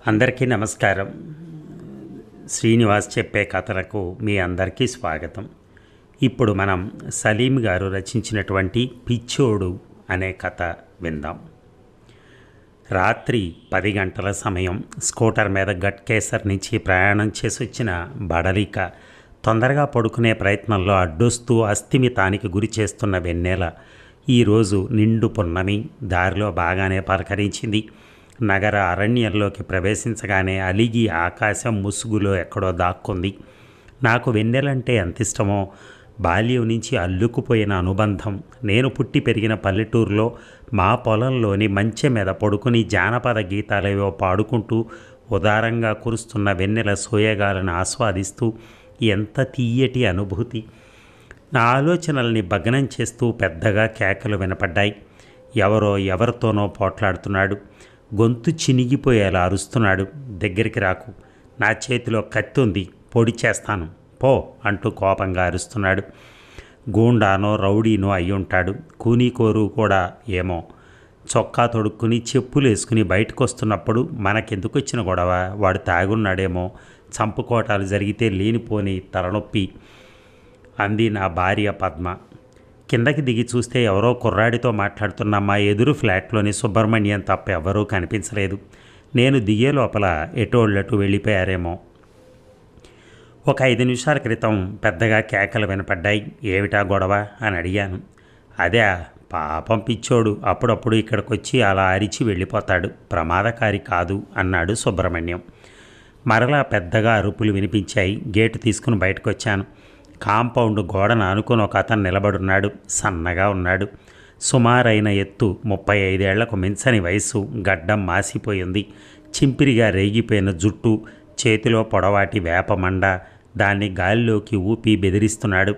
అందరికీ నమస్కారం. శ్రీనివాస్ చెప్పే కథలకు మీ అందరికీ స్వాగతం. ఇప్పుడు మనం సలీం గారు రచించినటువంటి పిచ్చోడు అనే కథ విందాం. రాత్రి 10 గంటల సమయం. స్కూటర్ మీద గట్కేసర్ నుంచి ప్రయాణం చేసి వచ్చిన బడలిక తొందరగా పడుకునే ప్రయత్నంలో అడ్డొస్తూ అస్థిమితానికి గురి చేస్తున్న వెన్నెల ఈరోజు నిండు పున్నమి. దారిలో బాగానే పలకరించింది. నగర అరణ్యంలోకి ప్రవేశించగానే అలిగి ఆకాశం ముసుగులో ఎక్కడో దాక్కుంది. నాకు వెన్నెలంటే ఎంత ఇష్టమో, బాల్యం నుంచి అల్లుకుపోయిన అనుబంధం. నేను పుట్టి పెరిగిన పల్లెటూరులో మా పొలంలోని మంచె మీద పడుకుని జానపద గీతాలేవో పాడుకుంటూ ఉదారంగా కురుస్తున్న వెన్నెల సోయగాలను ఆస్వాదిస్తూ ఎంత తీయటి అనుభూతి. నా ఆలోచనల్ని భగ్నం చేస్తూ పెద్దగా కేకలు వినపడ్డాయి. ఎవరితోనో పోట్లాడుతున్నాడు. గొంతు చినిగిపోయేలా అరుస్తున్నాడు. దగ్గరికి రాకు, నా చేతిలో కత్తి ఉంది, పొడి చేస్తాను పో అంటూ కోపంగా అరుస్తున్నాడు. గూండానో రౌడీనో అయ్యుంటాడు. కూనీకోరు కూడా ఏమో. చొక్కా తొడుక్కుని చెప్పులు వేసుకుని బయటకు వస్తున్నప్పుడు మనకెందుకు వచ్చిన గొడవ, వాడు తాగున్నాడేమో, చంపుకోటాలు జరిగితే లేనిపోని తలనొప్పి అంది నా భార్య పద్మ. కిందకి దిగి చూస్తే ఎవరో కుర్రాడితో మాట్లాడుతున్న మా ఎదురు ఫ్లాట్లోని సుబ్రహ్మణ్యం తప్ప ఎవరూ కనిపించలేదు. నేను దిగే లోపల ఎటోళ్ళటు వెళ్ళిపోయారేమో. ఒక 5 నిమిషాల క్రితం పెద్దగా కేకలు వినపడ్డాయి. ఏమిటా గొడవ అని అడిగాను. అదే, పాపం పిచ్చోడు అప్పుడప్పుడు ఇక్కడికొచ్చి అలా అరిచి వెళ్ళిపోతాడు, ప్రమాదకారి కాదు అన్నాడు సుబ్రహ్మణ్యం. మరలా పెద్దగా అరుపులు వినిపించాయి. గేటు తీసుకుని బయటకు వచ్చాను. కాంపౌండ్ గోడను ఆనుకొని ఒక అతను నిలబడున్నాడు. సన్నగా ఉన్నాడు. సుమారైన ఎత్తు, 35 ఏళ్లకు మించని వయసు. గడ్డం మాసిపోయింది. చింపిరిగా రేగిపోయిన జుట్టు, చేతిలో పొడవాటి వేపమండ. దాన్ని గాలిలోకి ఊపి బెదిరిస్తున్నాడు.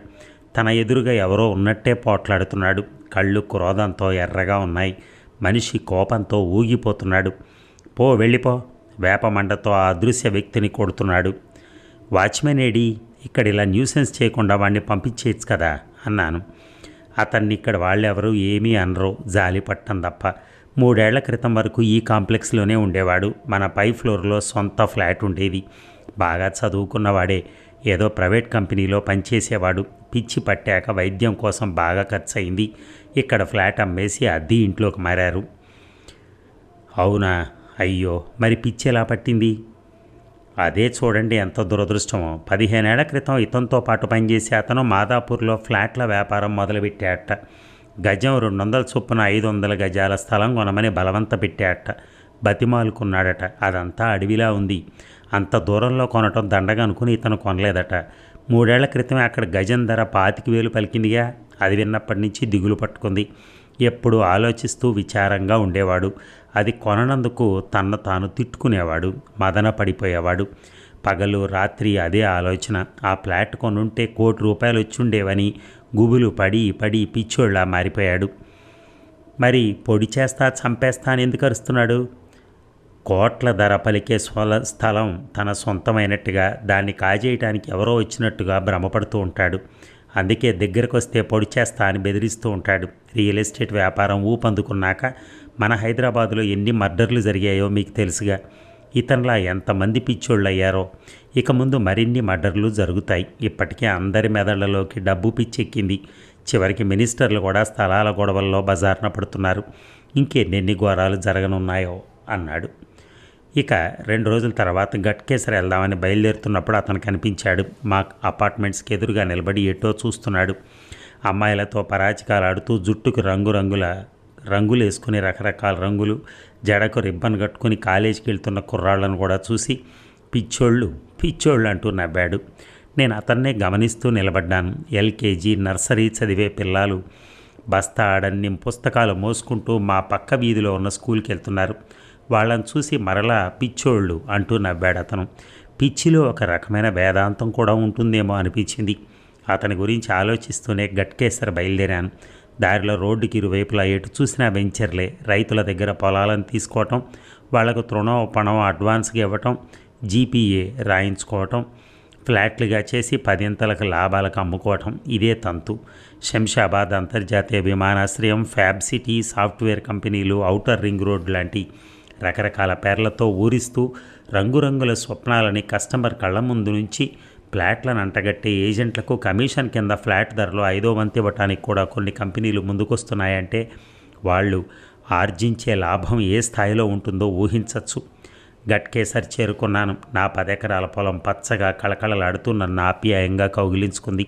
తన ఎదురుగా ఎవరో ఉన్నట్టే పోట్లాడుతున్నాడు. కళ్ళు క్రోధంతో ఎర్రగా ఉన్నాయి. మనిషి కోపంతో ఊగిపోతున్నాడు. పో, వెళ్ళిపో, వేపమండతో ఆ అదృశ్య వ్యక్తిని కొడుతున్నాడు. వాచ్మెన్ ఏడి, ఇక్కడ ఇలా న్యూసెన్స్ చేయకుండా వాడిని పంపించేయచ్చు కదా అన్నాను. అతన్ని ఇక్కడ వాళ్ళెవరూ ఏమీ అనరు, జాలి పట్టం తప్ప. 3 ఏళ్ల క్రితం వరకు ఈ కాంప్లెక్స్లోనే ఉండేవాడు. మన పై ఫ్లోర్లో సొంత ఫ్లాట్ ఉండేది. బాగా చదువుకున్నవాడే. ఏదో ప్రైవేట్ కంపెనీలో పనిచేసేవాడు. పిచ్చి పట్టాక వైద్యం కోసం బాగా ఖర్చు అయింది. ఇక్కడ ఫ్లాట్ అమ్మేసి అద్దె ఇంట్లోకి మారారు. అవునా? అయ్యో, మరి పిచ్చి ఎలా పట్టింది? అదే చూడండి ఎంత దురదృష్టమో. 15 ఏళ్ల క్రితం ఇతనితో పాటు పనిచేసే అతను మాదాపూర్లో ఫ్లాట్ల వ్యాపారం మొదలుపెట్టాడట. గజం 200 చొప్పున 500 గజాల స్థలం కొనమని బలవంత పెట్టాడట. బతిమాలుకున్నాడట. అదంతా అడవిలా ఉంది. అంత దూరంలో కొనటం దండగా అనుకుని ఇతను కొనలేదట. 3 ఏళ్ల క్రితమే అక్కడ గజం ధర 25,000 పలికిందిగా. అది విన్నప్పటి నుంచి దిగులు పట్టుకుంది. ఎప్పుడూ ఆలోచిస్తూ విచారంగా ఉండేవాడు. అది కొననందుకు తన్ను తాను తిట్టుకునేవాడు. మదన పడిపోయేవాడు. పగలు రాత్రి అదే ఆలోచన. ఆ ఫ్లాట్ కొనుంటే ₹1,00,00,000 వచ్చుండేవని గుబులు పడి పడి పిచ్చోళ్ళ మారిపోయాడు. మరి పొడి చేస్తా చంపేస్తా అని ఎందుకు అరుస్తున్నాడు? కోట్ల ధర పలికే స్థలం తన సొంతమైనట్టుగా, దాన్ని కాజేయటానికి ఎవరో వచ్చినట్టుగా భ్రమపడుతూ ఉంటాడు. అందుకే దగ్గరకు వస్తే పొడి చేస్తా అని బెదిరిస్తూ ఉంటాడు. రియల్ ఎస్టేట్ వ్యాపారం ఊపందుకున్నాక మన హైదరాబాదులో ఎన్ని మర్డర్లు జరిగాయో మీకు తెలుసుగా. ఇతనిలా ఎంతమంది పిచ్చోళ్ళు అయ్యారో. ఇక ముందు మరిన్ని మర్డర్లు జరుగుతాయి. ఇప్పటికే అందరి మెదళ్లలోకి డబ్బు పిచ్చెక్కింది. చివరికి మినిస్టర్లు కూడా స్థలాల గొడవల్లో బజార్న పడుతున్నారు. ఇంకెన్నెన్ని ఘోరాలు జరగనున్నాయో అన్నాడు. ఇక 2 రోజుల తర్వాత గట్కేసర్ వెళ్దామని బయలుదేరుతున్నప్పుడు అతను కనిపించాడు. మా అపార్ట్మెంట్స్కి ఎదురుగా నిలబడి ఎటో చూస్తున్నాడు. అమ్మాయిలతో పరాచికాలు ఆడుతూ జుట్టుకు రంగులు వేసుకుని రకరకాల రంగులు, జడకు రిబ్బన్ కట్టుకుని కాలేజీకి వెళ్తున్న కుర్రాళ్లను కూడా చూసి పిచ్చోళ్ళు అంటూ నవ్వాడు. నేను అతన్నే గమనిస్తూ నిలబడ్డాను. ఎల్కేజీ నర్సరీ చదివే పిల్లలు బస్తా ఆడన్ని పుస్తకాలు మోసుకుంటూ మా పక్క వీధిలో ఉన్న స్కూల్కి వెళ్తున్నారు. వాళ్ళని చూసి మరలా పిచ్చోళ్ళు అంటూ నవ్వాడు అతను. పిచ్చిలో ఒక రకమైన వేదాంతం కూడా ఉంటుందేమో అనిపించింది. అతని గురించి ఆలోచిస్తూనే గట్కేసర్ బయలుదేరాను. దారిలో రోడ్డుకి ఇరువైపులా ఎటు చూసినా వెంచర్లే. రైతుల దగ్గర పొలాలను తీసుకోవటం, వాళ్లకు తృణం పణం అడ్వాన్స్గా ఇవ్వటం, జీపీఏ రాయించుకోవటం, ఫ్లాట్లుగా చేసి 10 లాభాలకు అమ్ముకోవటం. ఇదే తంతు. శంషాబాద్ అంతర్జాతీయ విమానాశ్రయం, ఫ్యాబ్ సిటీ, సాఫ్ట్వేర్ కంపెనీలు, ఔటర్ రింగ్ రోడ్ లాంటి రకరకాల పేర్లతో ఊరిస్తూ రంగురంగుల స్వప్నాలని కస్టమర్ కళ్ళ ముందు నుంచి ఫ్లాట్లను అంటగట్టే ఏజెంట్లకు కమిషన్ కింద ఫ్లాట్ ధరలో 5వ వంతు ఇవ్వటానికి కూడా కొన్ని కంపెనీలు ముందుకొస్తున్నాయంటే వాళ్ళు ఆర్జించే లాభం ఏ స్థాయిలో ఉంటుందో ఊహించవచ్చు. గట్కేసరి చేరుకున్నాను. నా 10 ఎకరాల పొలం పచ్చగా కళకళలాడుతూ నన్ను ఆప్యాయంగా కౌగిలించుకుంది.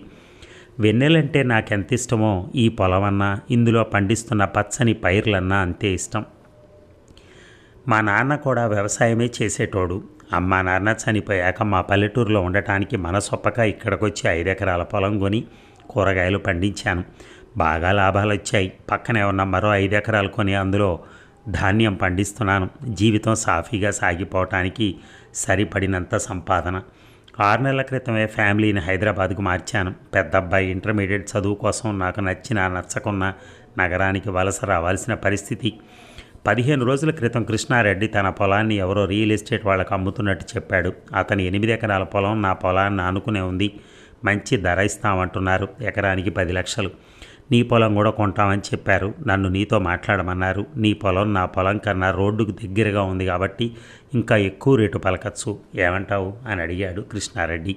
వెన్నెలంటే నాకెంత ఇష్టమో ఈ పొలమన్నా, ఇందులో పండిస్తున్న పచ్చని పైర్లన్నా అంతే ఇష్టం. మా నాన్న కూడా వ్యవసాయమే చేసేటోడు. అమ్మా నాన్న చనిపోయాక మా పల్లెటూరులో ఉండటానికి మనసొప్పక ఇక్కడికొచ్చి 5 ఎకరాల పొలం కొని కూరగాయలు పండించాను. బాగా లాభాలు వచ్చాయి. పక్కనే ఉన్న మరో 5 ఎకరాలు కొని అందులో ధాన్యం పండిస్తున్నాను. జీవితం సాఫీగా సాగిపోవటానికి సరిపడినంత సంపాదన. 6 నెలల క్రితమే ఫ్యామిలీని హైదరాబాద్కు మార్చాను. పెద్ద అబ్బాయి ఇంటర్మీడియట్ చదువు కోసం నాకు నచ్చకున్న నగరానికి వలస రావాల్సిన పరిస్థితి. 15 రోజుల క్రితం కృష్ణారెడ్డి తన పొలాన్ని ఎవరో రియల్ ఎస్టేట్ వాళ్ళకు అమ్ముతున్నట్టు చెప్పాడు. అతని 8 ఎకరాల పొలం నా పొలాన్ని ఆనుకునే ఉంది. మంచి ధర ఇస్తామంటున్నారు. ఎకరానికి 10 లక్షలు. నీ పొలం కూడా కొంటామని చెప్పారు. నన్ను నీతో మాట్లాడమన్నారు. నీ పొలం నా పొలం కన్నా రోడ్డుకు దగ్గరగా ఉంది కాబట్టి ఇంకా ఎక్కువ రేటు పలకచ్చు. ఏమంటావు అని అడిగాడు కృష్ణారెడ్డి.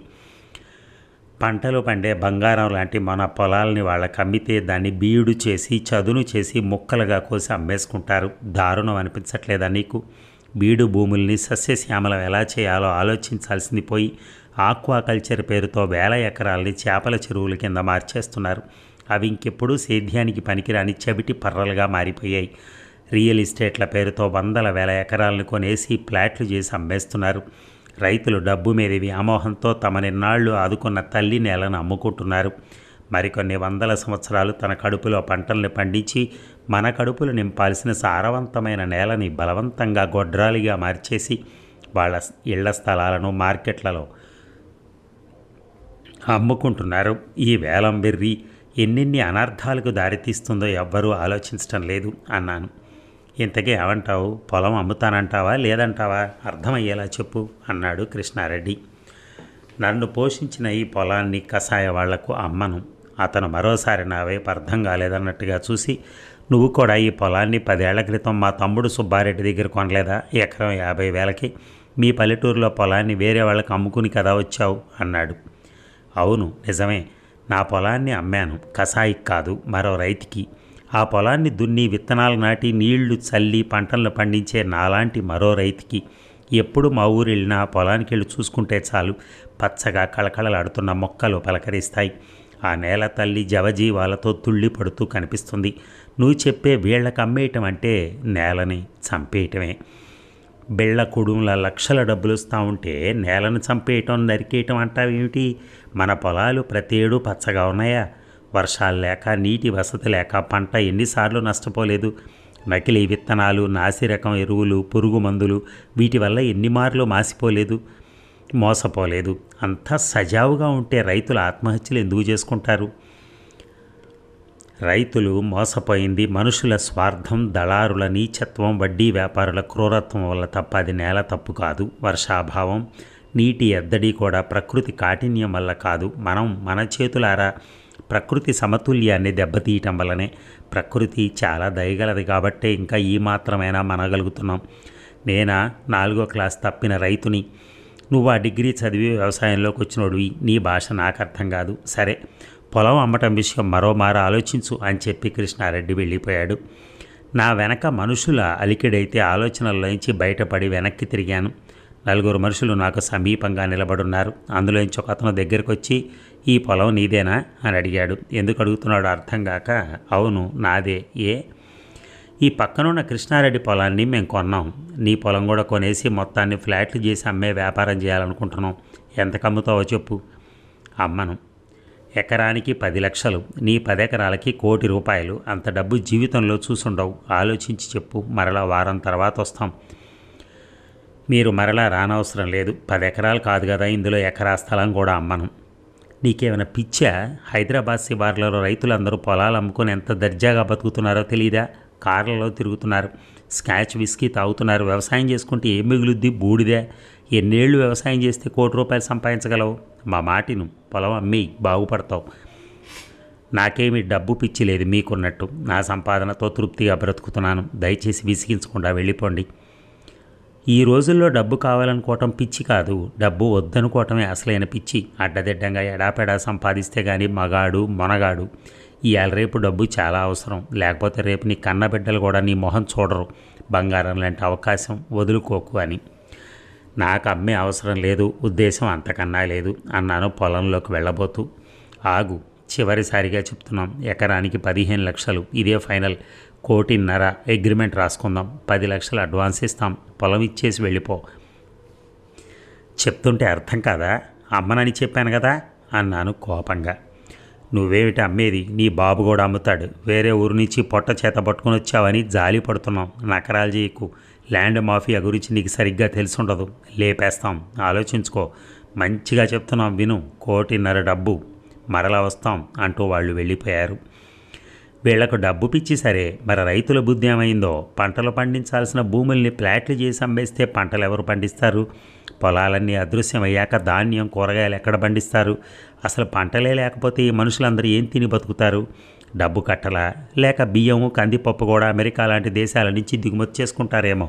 పంటలు పండే బంగారం లాంటి మన పొలాలని వాళ్ళకి అమ్మితే దాన్ని బీడు చేసి చదును చేసి ముక్కలుగా కోసి అమ్మేసుకుంటారు. దారుణం అనిపించట్లేదా నీకు? బీడు భూముల్ని సస్యశ్యామలం ఎలా చేయాలో ఆలోచించాల్సింది పోయి ఆక్వాకల్చర్ పేరుతో 1000 ఎకరాలని చేపల చెరువుల కింద మార్చేస్తున్నారు. అవి ఇంకెప్పుడూ సేద్యానికి పనికిరాని చెవిటి పర్రలుగా మారిపోయాయి. రియల్ ఎస్టేట్ల పేరుతో 100,000 ఎకరాలను కొనేసి ప్లాట్లు చేసి అమ్మేస్తున్నారు. రైతులు డబ్బు మీద వ్యామోహంతో తమనిన్నాళ్లు ఆదుకున్న తల్లి నేలను అమ్ముకుంటున్నారు. మరికొన్ని 100 సంవత్సరాలు తన కడుపులో పంటల్ని పండించి మన కడుపులు నింపాల్సిన సారవంతమైన నేలని బలవంతంగా గొడ్రాలిగా మార్చేసి వాళ్ళ ఇళ్ల స్థలాలను మార్కెట్లలో అమ్ముకుంటున్నారు. ఈ వేలం బెర్రి ఎన్నెన్ని అనర్థాలకు దారితీస్తుందో ఎవ్వరూ ఆలోచించటం లేదు అన్నాను. ఇంతకీ ఏమంటావు? పొలం అమ్ముతానంటావా లేదంటావా? అర్థమయ్యేలా చెప్పు అన్నాడు కృష్ణారెడ్డి. నన్ను పోషించిన ఈ పొలాన్ని కషాయ వాళ్లకు అమ్మను. అతను మరోసారి నా వైపు అర్థం కాలేదన్నట్టుగా చూసి, నువ్వు కూడా ఈ పొలాన్ని 10 ఏళ్ల క్రితం మా తమ్ముడు సుబ్బారెడ్డి దగ్గర కొనలేదా? ఎకరం 50,000కి మీ పల్లెటూరులో పొలాన్ని వేరే వాళ్ళకి అమ్ముకుని కదా వచ్చావు అన్నాడు. అవును నిజమే. నా పొలాన్ని అమ్మాను. కషాయికి కాదు, మరో రైతుకి. ఆ పొలాన్ని దున్ని విత్తనాలు నాటి నీళ్లు చల్లి పంటలను పండించే నాలాంటి మరో రైతుకి. ఎప్పుడు మా ఊరు వెళ్ళినా పొలానికి వెళ్ళి చూసుకుంటే చాలు, పచ్చగా కళకళలాడుతున్న మొక్కలు పలకరిస్తాయి. ఆ నేల తల్లి జవజీవాలతో తుళ్ళి పడుతూ కనిపిస్తుంది. నువ్వు చెప్పే వీళ్ళకి అమ్మేయటం అంటే నేలని చంపేయటమే. బిళ్ళ కుడుముల లక్షల డబ్బులు వస్తూ ఉంటే నేలను చంపేయటం నరికేయటం అంటావేమిటి? మన పొలాలు ప్రతి ఏడు పచ్చగా ఉన్నాయా? వర్షాలు లేక నీటి వసతి లేక పంట ఎన్నిసార్లు నష్టపోలేదు? నకిలీ విత్తనాలు, నాసిరకం ఎరువులు, పురుగు మందులు వీటి వల్ల ఎన్ని మార్లు మోసపోలేదు. అంతా సజావుగా ఉంటే రైతులు ఆత్మహత్యలు ఎందుకు చేసుకుంటారు? రైతులు మోసపోయింది మనుషుల స్వార్థం, దళారుల నీచత్వం, వడ్డీ వ్యాపారుల క్రూరత్వం వల్ల తప్ప అది నేల తప్పు కాదు. వర్షాభావం, నీటి ఎద్దడి కూడా ప్రకృతి కాఠిన్యం వల్ల కాదు. మనం మన చేతులారా ప్రకృతి సమతుల్యాన్ని దెబ్బతీయటం వల్లనే. ప్రకృతి చాలా దయగలది కాబట్టే ఇంకా ఈ మాత్రమైనా మనగలుగుతున్నాం. నేనా 4వ క్లాస్ తప్పిన రైతుని? నువ్వు ఆ డిగ్రీ చదివి వ్యవసాయంలోకి వచ్చినోడివి. నీ భాష నాకు అర్థం కాదు. సరే, పొలం అమ్మటం విషయం మరోమారు ఆలోచించు అని చెప్పి కృష్ణారెడ్డి వెళ్ళిపోయాడు. నా వెనక మనుషుల అలికిడైతే ఆలోచనల్లోంచి బయటపడి వెనక్కి తిరిగాను. 4 మనుషులు నాకు సమీపంగా నిలబడున్నారు. అందులోంచి ఒక అతను దగ్గరికి వచ్చి, ఈ పొలం నీదేనా అని అడిగాడు. ఎందుకు అడుగుతున్నాడో అర్థం కాక, అవును నాదే. ఏ? ఈ పక్కనున్న కృష్ణారెడ్డి పొలాన్ని మేము కొన్నాం. నీ పొలం కూడా కొనేసి మొత్తాన్ని ఫ్లాట్లు చేసి అమ్మే వ్యాపారం చేయాలనుకుంటున్నాం. ఎంత కమ్ముతావో చెప్పు. అమ్మను. ఎకరానికి 10 లక్షలు. నీ 10 ఎకరాలకి ₹1,00,00,000. అంత డబ్బు జీవితంలో చూసుండవు. ఆలోచించి చెప్పు. మరలా వారం తర్వాత వస్తాం. మీరు మరలా రానవసరం లేదు. 10 ఎకరాలు కాదు కదా, ఇందులో ఎకరా స్థలం కూడా అమ్మను. నీకేమైనా పిచ్చా? హైదరాబాద్ శివార్లలో రైతులందరూ పొలాలు అమ్ముకొని ఎంత దర్జాగా బతుకుతున్నారో తెలియదా? కార్లలో తిరుగుతున్నారు, స్కాచ్ విస్కీ తాగుతున్నారు. వ్యవసాయం చేసుకుంటే ఏం మిగులుద్ది? బూడిదే. ఎన్నేళ్ళు వ్యవసాయం చేస్తే ₹1,00,00,000 సంపాదించగలవు? మా మాటిను, పొలం అమ్మి బాగుపడతావు. నాకేమీ డబ్బు పిచ్చి లేదు మీకున్నట్టు. నా సంపాదనతో తృప్తిగా బ్రతుకుతున్నాను. దయచేసి విసిగించకుండా వెళ్ళిపోండి. ఈ రోజుల్లో డబ్బు కావాలనుకోవటం పిచ్చి కాదు, డబ్బు వద్దనుకోవటమే అసలైన పిచ్చి. అడ్డదిడ్డంగా ఎడాపెడా సంపాదిస్తే కానీ మగాడు మొనగాడు. ఇవాళ రేపు డబ్బు చాలా అవసరం, లేకపోతే రేపు నీ కన్న బిడ్డలు కూడా నీ మొహం చూడరు. బంగారం లాంటి అవకాశం వదులుకోకు అని. నాకు అమ్మే అవసరం లేదు, ఉద్దేశం అంతకన్నా లేదు అన్నాను పొలంలోకి వెళ్ళబోతూ. ఆగు, చివరిసారిగా చెప్తున్నాం, ఎకరానికి 15 లక్షలు, ఇదే ఫైనల్. 1,50,00,000 అగ్రిమెంట్ రాసుకుందాం, 10 లక్షలు అడ్వాన్స్ ఇస్తాం, పొలం ఇచ్చేసి వెళ్ళిపో. చెప్తుంటే అర్థం కాదా? అమ్మనని చెప్పాను కదా అన్నాను కోపంగా. నువ్వేమిటి అమ్మేది? నీ బాబు కూడా అమ్ముతాడు. వేరే ఊరు నుంచి పొట్ట చేత పట్టుకుని వచ్చావని జాలి పడుతున్నాం. నకరాలు చేయకు. ల్యాండ్ మాఫియా గురించి నీకు సరిగ్గా తెలుసుండదు. లేపేస్తాం, ఆలోచించుకో. మంచిగా చెప్తున్నాం విను. 1,50,00,000 డబ్బు, మరలా వస్తాం అంటూ వాళ్ళు వెళ్ళిపోయారు. వీళ్లకు డబ్బు పిచ్చి సరే, మరి రైతుల బుద్ధి ఏమైందో? పంటలు పండించాల్సిన భూముల్ని ప్లాట్లు చేసి అమ్మేస్తే పంటలు ఎవరు పండిస్తారు? పొలాలన్నీ అదృశ్యమయ్యాక ధాన్యం కూరగాయలు ఎక్కడ పండిస్తారు? అసలు పంటలే లేకపోతే ఈ మనుషులందరూ ఏం తిని బతుకుతారు? డబ్బు కట్టలా, లేక బియ్యము కందిపప్పు కూడా అమెరికా లాంటి దేశాల నుంచి దిగుమతి చేసుకుంటారేమో.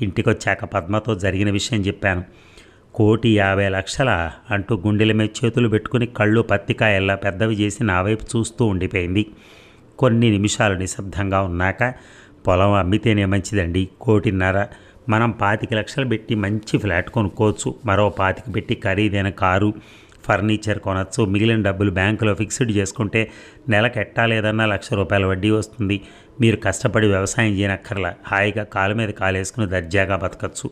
ఇంటికొచ్చాక పద్మతో జరిగిన విషయం చెప్పాను. 1,50,00,000 అంటూ గుండెల మీద చేతులు పెట్టుకుని కళ్ళు పత్తికాయల్లా పెద్దవి చేసి నా వైపు చూస్తూ ఉండిపోయింది. కొన్ని నిమిషాలు నిశ్శబ్దంగా ఉన్నాక, పొలం అమ్మితేనే మంచిదండి, 1,50,00,000. మనం 25 లక్షలు పెట్టి మంచి ఫ్లాట్ కొనుక్కోవచ్చు, మరో 25 పెట్టి ఖరీదైన కారు ఫర్నిచర్ కొనవచ్చు. మిగిలిన డబ్బులు బ్యాంకులో ఫిక్స్డ్ చేసుకుంటే నెలకు ఎట్టా లేదన్నా ₹1,00,000 వడ్డీ వస్తుంది. మీరు కష్టపడి వ్యవసాయం చేయనక్కర్లా, హాయిగా కాలు మీద కాలేసుకుని దర్జాగా బతకచ్చు.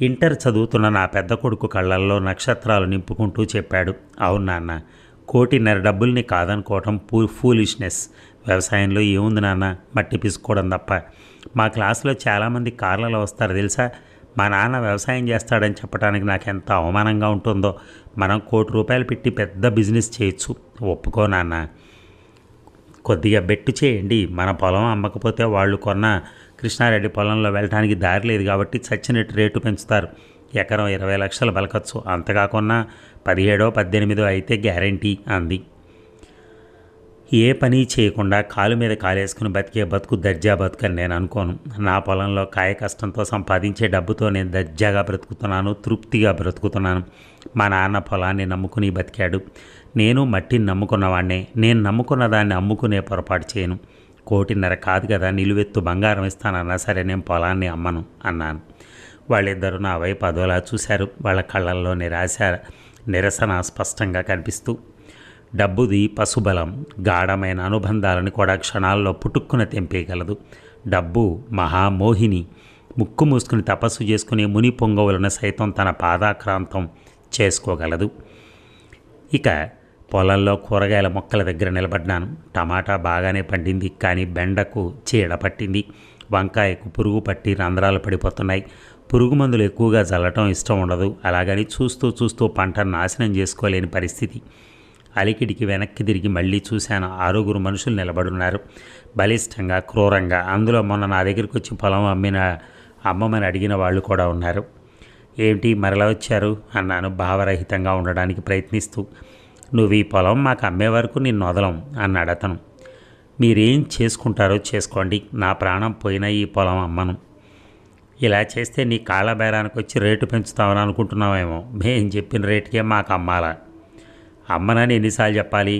ఇంటర్ చదువుతున్న నా పెద్ద కొడుకు కళ్ళల్లో నక్షత్రాలు నింపుకుంటూ చెప్పాడు. అవును నాన్న, 1,50,00,000 డబ్బుల్ని కాదనుకోవటం ఫూలిష్నెస్. వ్యవసాయంలో ఏముంది నాన్న, మట్టి పిసుకోవడం తప్ప. మా క్లాసులో చాలామంది కార్లలో వస్తారు తెలుసా. మా నాన్న వ్యవసాయం చేస్తాడని చెప్పడానికి నాకు ఎంత అవమానంగా ఉంటుందో. మనం ₹1,00,00,000 పెట్టి పెద్ద బిజినెస్ చేయొచ్చు. ఒప్పుకో నాన్న. కొద్దిగా బెట్టు చేయండి. మన పొలం అమ్మకపోతే వాళ్ళు కొన్న కృష్ణారెడ్డి పొలంలో వెళ్ళడానికి దారి లేదు కాబట్టి చచ్చినట్టు రేటు పెంచుతారు. ఎకరం 20 లక్షలు బలకచ్చు, అంతగా కొన్నా 17-18 అయితే గ్యారంటీ అంది. ఏ పని చేయకుండా కాలు మీద కాలేసుకుని బతికే బతుకు దర్జా బతుకని నేను అనుకోను. నా పొలంలో కాయ కష్టంతో సంపాదించే డబ్బుతో నేను దర్జాగా బ్రతుకుతున్నాను, తృప్తిగా బ్రతుకుతున్నాను. మా నాన్న పొలాన్ని నమ్ముకుని బతికాడు, నేను మట్టిని నమ్ముకున్నవాడినే. నేను నమ్ముకున్న దాన్ని అమ్ముకునే పొరపాటు చేయను. 1,50,00,000 కాదు కదా, నిలువెత్తు బంగారం ఇస్తానన్నా సరే నేను పొలాన్ని అమ్మను అన్నాను. వాళ్ళిద్దరూ నా వైపు అదోలా చూశారు. వాళ్ళ కళ్ళల్లో నిరసన స్పష్టంగా కనిపిస్తూ. డబ్బుది పశుబలం, గాఢమైన అనుబంధాలను కూడా క్షణాల్లో పుట్టుక్కున తెంపేయగలదు. డబ్బు మహామోహిని. ముక్కు మూసుకుని తపస్సు చేసుకుని ముని పొంగవులను సైతం తన పాదాక్రాంతం చేసుకోగలదు. ఇక పొలంలో కూరగాయల మొక్కల దగ్గర నిలబడ్డాను. టమాటా బాగానే పండింది, కానీ బెండకు చీడ పట్టింది. వంకాయకు పురుగు పట్టి రంధ్రాలు పడిపోతున్నాయి. పురుగు మందులు ఎక్కువగా చల్లటం ఇష్టం ఉండదు. అలాగని చూస్తూ చూస్తూ పంటను నాశనం చేసుకోలేని పరిస్థితి. అలికిడికి వెనక్కి తిరిగి మళ్ళీ చూశాను. 6 మనుషులు నిలబడున్నారు, బలిష్టంగా, క్రూరంగా. అందులో మొన్న నా దగ్గరికి వచ్చి పొలం అమ్మమని అడిగిన వాళ్ళు కూడా ఉన్నారు. ఏమిటి మరలా వచ్చారు అన్నాను భావరహితంగా ఉండడానికి ప్రయత్నిస్తూ. నువ్వు ఈ పొలం మాకు అమ్మే వరకు నిన్ను వదలం అన్నాడు అతను. మీరేం చేసుకుంటారో చేసుకోండి, నా ప్రాణం పోయినా ఈ పొలం అమ్మను. ఇలా చేస్తే నీ కాళ్ళ బేరానికి వచ్చి రేటు పెంచుతామని అనుకుంటున్నావేమో. మేం చెప్పిన రేటుకే మాకు అమ్మాలా? అమ్మనని ఎన్నిసార్లు చెప్పాలి?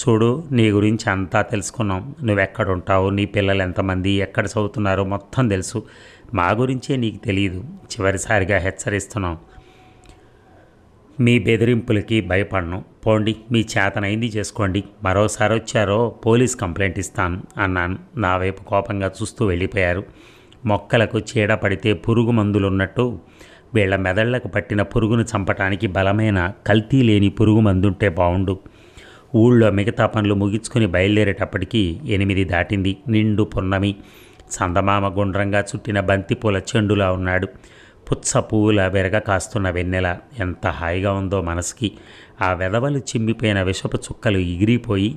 చూడు, నీ గురించి అంతా తెలుసుకున్నాం. నువ్వెక్కడుంటావు, నీ పిల్లలు ఎంతమంది, ఎక్కడ చదువుతున్నారో మొత్తం తెలుసు. మా గురించే నీకు తెలియదు. చివరిసారిగా హెచ్చరిస్తున్నాం. మీ బెదిరింపులకి భయపడను. పోండి, మీ చేతనైంది చేసుకోండి. మరోసారి వచ్చారో పోలీస్ కంప్లైంట్ ఇస్తాను అన్నాను. నా వైపు కోపంగా చూస్తూ వెళ్ళిపోయారు. మొక్కలకు చీడ పడితే పురుగు మందులున్నట్టు వీళ్ల మెదళ్లకు పట్టిన పురుగును చంపటానికి బలమైన కల్తీ లేని పురుగు మందుంటే బావుండు. ఊళ్ళో మిగతా పనులు ముగించుకొని బయలుదేరేటప్పటికీ 8 దాటింది. నిండు పున్నమి. చందమామ గుండ్రంగా చుట్టిన బంతిపూల చెండులా ఉన్నాడు. పుచ్చ పువ్వుల వెరగ కాస్తున్న వెన్నెల ఎంత హాయిగా ఉందో మనసుకి. ఆ వెదవలు చిమ్మిపోయిన విషపు చుక్కలు ఎగిరిపోయి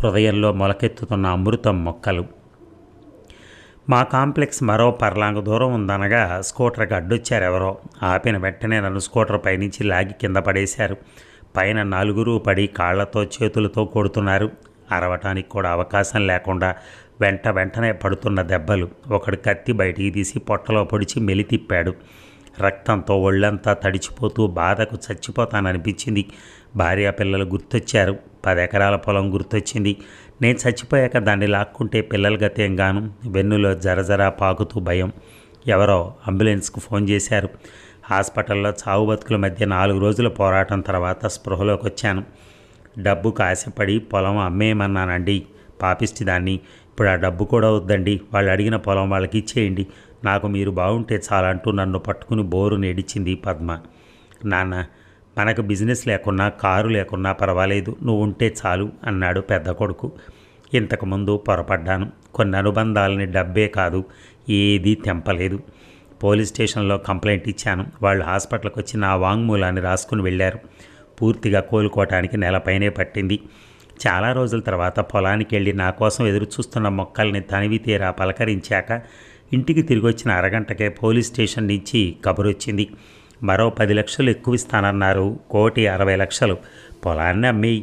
హృదయంలో మొలకెత్తుతున్న అమృతం మొక్కలు. మా కాంప్లెక్స్ మరో పర్లాంగు దూరం ఉందనగా స్కూటర్కి అడ్డొచ్చారెవరో. ఆపిన వెంటనే నన్ను స్కూటర్ పైనుంచి లాగి కింద పడేశారు. పైన 4 పడి కాళ్లతో చేతులతో కొడుతున్నారు. అరవటానికి కూడా అవకాశం లేకుండా వెంటనే పడుతున్న దెబ్బలు. ఒకడు కత్తి బయటికి తీసి పొట్టలో పొడిచి మెలితిప్పాడు. రక్తంతో ఒళ్ళంతా తడిచిపోతూ బాధకు చచ్చిపోతాననిపించింది. భార్య పిల్లలు గుర్తొచ్చారు. 10 ఎకరాల పొలం గుర్తొచ్చింది. నేను చచ్చిపోయాక దాన్ని లాక్కుంటే పిల్లల గతేంగాను. వెన్నులో జరజరా పాకుతూ భయం. ఎవరో అంబులెన్స్కు ఫోన్ చేశారు. హాస్పిటల్లో చావు బతుకుల మధ్య 4 రోజుల పోరాటం తర్వాత స్పృహలోకి వచ్చాను. డబ్బుకు ఆశపడి పొలం అమ్మేయమన్నానండి. పాపిష్టి దాన్ని. ఇప్పుడు ఆ డబ్బు కూడా వద్దండి. వాళ్ళు అడిగిన పొలం వాళ్ళకి ఇచ్చేయండి. నాకు మీరు బాగుంటే చాలంటూ నన్ను పట్టుకుని బోరు నేడిచింది పద్మ. నాన్న, మనకు బిజినెస్ లేకున్నా కారు లేకున్నా పర్వాలేదు, నువ్వు ఉంటే చాలు అన్నాడు పెద్ద కొడుకు. ఇంతకుముందు పొరపడ్డాను. కొన్ని అనుబంధాలని డబ్బే కాదు ఏదీ తెంపలేదు. పోలీస్ స్టేషన్లో కంప్లైంట్ ఇచ్చాను. వాళ్ళు హాస్పిటల్కి వచ్చి నా వాంగ్మూలాన్ని రాసుకుని వెళ్ళారు. పూర్తిగా కోలుకోవటానికి నెలపైనే పట్టింది. చాలా రోజుల తర్వాత పొలానికి వెళ్ళి నా కోసం ఎదురు చూస్తున్న మొక్కల్ని తనివి తీరా పలకరించాక ఇంటికి తిరిగి వచ్చిన అరగంటకే పోలీస్ స్టేషన్ నుంచి కబురొచ్చింది. మరో 10 లక్షలు ఎక్కువ ఇస్తానన్నారు. 1,60,00,000. పొలాన్ని అమ్మి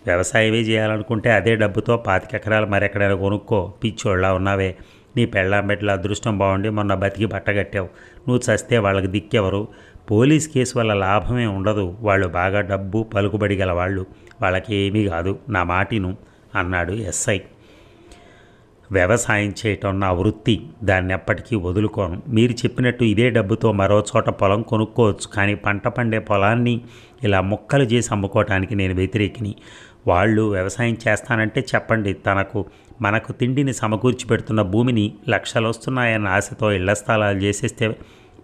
వ్యవసాయమే చేయాలనుకుంటే అదే డబ్బుతో 25 ఎకరాలు మరెక్కడైనా కొనుక్కో. పిచ్చోళ్ళ ఉన్నావే. నీ పెళ్ళాం బిడ్డల అదృష్టం బాగుండి మొన్న బతికి బట్టగట్టావు. నువ్వు చస్తే వాళ్ళకి దిక్కెవరు? పోలీస్ కేసు వల్ల లాభమే ఉండదు. వాళ్ళు బాగా డబ్బు పలుకుబడి గల వాళ్ళు. వాళ్ళకి ఏమీ కాదు, నా మాటిను అన్నాడు ఎస్ఐ. వ్యవసాయం చేయటం నా వృత్తి. దాన్ని ఎప్పటికీ వదులుకోను. మీరు చెప్పినట్టు ఇదే డబ్బుతో మరో చోట పొలం కొనుక్కోవచ్చు. కానీ పంట పండే పొలాన్ని ఇలా ముక్కలు చేసి అమ్ముకోవటానికి నేను వ్యతిరేకిని. వాళ్ళు వ్యవసాయం చేస్తానంటే చెప్పండి. మనకు తిండిని సమకూర్చి పెడుతున్న భూమిని లక్షలు వస్తున్నాయన్న ఆశతో ఇళ్ల స్థలాలు చేసేస్తే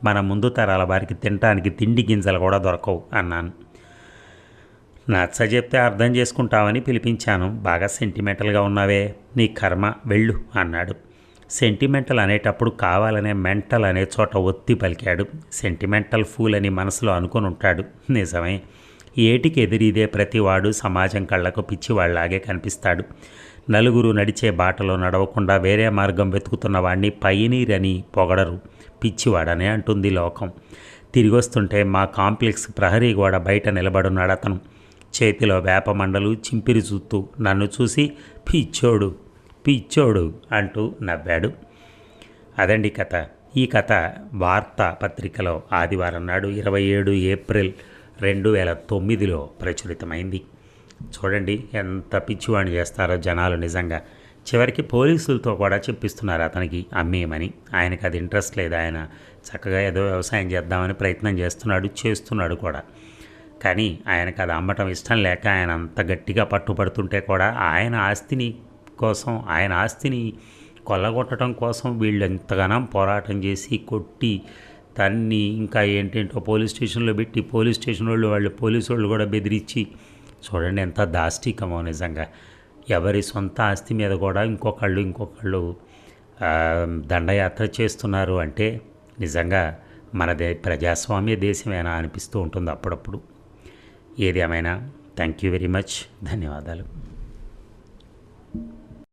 మన ముందు తరాల వారికి తినటానికి తిండి గింజలు కూడా దొరకవు అన్నాను. నచ్చ చెప్తే అర్థం చేసుకుంటామని పిలిపించాను. బాగా సెంటిమెంటల్గా ఉన్నావే, నీ కర్మ, వెళ్ళు అన్నాడు. సెంటిమెంటల్ అనేటప్పుడు కావాలనే మెంటల్ అనే చోట ఒత్తి పలికాడు. సెంటిమెంటల్ ఫూల్ అని మనసులో అనుకుని ఉంటాడు. నిజమే. ఏటికి ఎదిరిదే ప్రతివాడు సమాజం కళ్ళకు పిచ్చివాళ్లాగే కనిపిస్తాడు. నలుగురు నడిచే బాటలో నడవకుండా వేరే మార్గం వెతుకుతున్న వాడిని పయనీర్ అని పొగడరు. పిచ్చివాడనే అంటుంది లోకం. తిరిగొస్తుంటే మా కాంప్లెక్స్ ప్రహరీ గోడ బయట నిలబడున్నాడు అతను. చేతిలో వేప మండలు చింపిరి చూస్తూ నన్ను చూసి పిచ్చోడు పిచ్చోడు అంటూ నవ్వాడు. అదండి కథ. ఈ కథ వార్తా పత్రికలో ఆదివారం నాడు 27 ఏప్రిల్ 2009లో ప్రచురితమైంది. చూడండి ఎంత పిచ్చివాణి చేస్తారో జనాలు నిజంగా. చివరికి పోలీసులతో కూడా చెప్పిస్తున్నారు అతనికి అమ్మేయమని. ఆయనకు అది ఇంట్రెస్ట్ లేదు. ఆయన చక్కగా ఏదో వ్యవసాయం చేద్దామని ప్రయత్నం చేస్తున్నాడు కూడా. కానీ ఆయనకు అది అమ్మటం ఇష్టం లేక ఆయన అంత గట్టిగా పట్టుపడుతుంటే కూడా ఆయన ఆస్తిని కొల్లగొట్టడం కోసం వీళ్ళు ఎంతగానో పోరాటం చేసి కొట్టి తన్ని ఇంకా ఏంటేంటో పోలీస్ స్టేషన్లో పెట్టి పోలీస్ స్టేషన్ పోలీసు వాళ్ళు కూడా బెదిరించి, చూడండి ఎంత దాష్టికమో నిజంగా. ఎవరి సొంత ఆస్తి మీద కూడా ఇంకొకళ్ళు దండయాత్ర చేస్తున్నారు అంటే నిజంగా మనదే ప్రజాస్వామ్య దేశమేనా అనిపిస్తూ ఉంటుంది అప్పుడప్పుడు. ఏది ఏమైనా థ్యాంక్ యూ వెరీ మచ్. ధన్యవాదాలు.